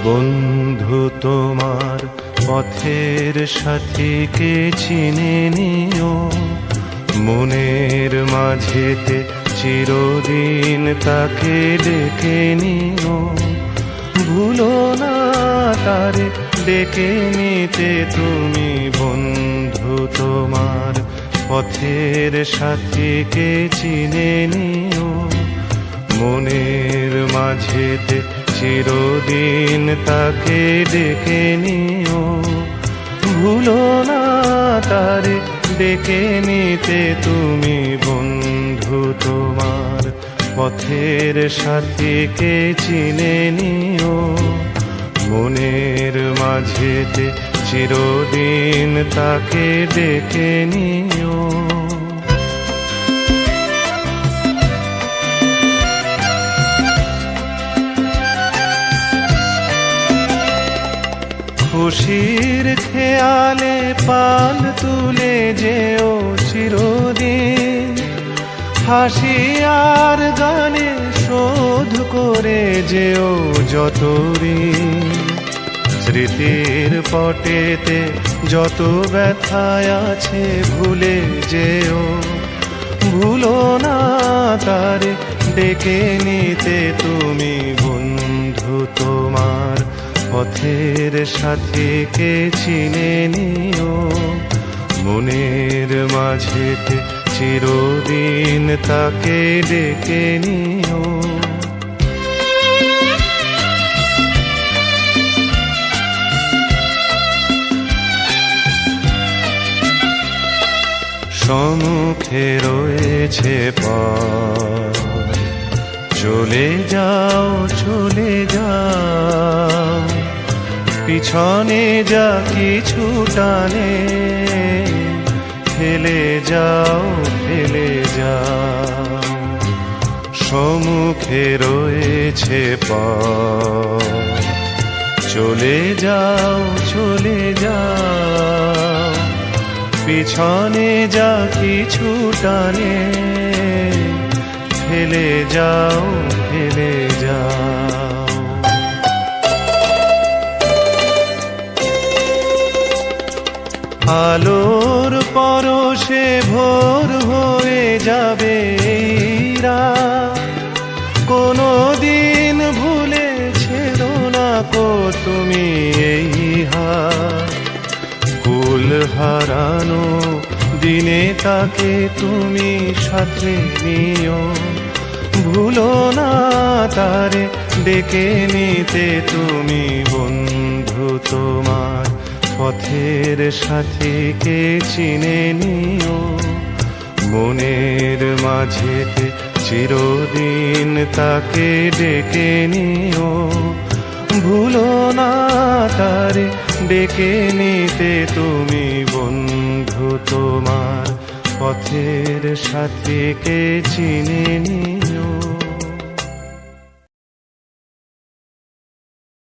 বন্ধু তোমার পথের সাথীকে চিনে নিও, মনের মাঝেতে চিরদিন তাকে ডেকে নিও। ভুলো না তারে ডেকে নিতে তুমি, বন্ধু তোমার পথের সাথীকে চিনে নিও, মনের মাঝেতে চিরদিন তাকে ডেকে নিও। ভুলো না তারে ডেকে নিতে তুমি, বন্ধু তোমার পথের সাথীকে চিনে নিও, মনের মাঝেতে চিরদিন তাকে ডেকে নিও। খুশির খেয়ালে পাল তুলে যেও চিরদিন, হাসি আর গানে শোধ করে যেও যত ঋণ। স্মৃতির পটেতে যত ব্যথায় আছে ভুলে যেও, ভুলো না তারে ডেকে নিতে তুমি, বন্ধু তোমার পথের সাথীকে চিনে নিও, মনের মাঝেতে চিরদিন তাকে ডেকে নিও। সম্মুখে রয়েছে পথ, চলে যাও চলে যাও, পিছনে যা কিছু টানে ফেলে যাও ফেলে যাও। সম্মুখে রয়েছে পথ, চলে যাও চলে যাও, পিছনে যা কিছু টানে ফেলে যাও ফেলে যাও। আলোর পরশে ভোর হয়ে যাবে এই রাত, কোনো দিন ভুলেছিল না কো তুমি এই হাত। কুল হারানো দিনে তাকে তুমি সাথে নিও, ভুলো না তারে ডেকে নিতে তুমি, বন্ধু তোমার পথের সাথীকে চিনে নিও, মনের মাঝেতে চিরদিন তাকে ডেকে নিও। ভুলো না তারে ডেকে নিতে তুমি, বন্ধু তোমার পথের সাথীকে চিনে নিও।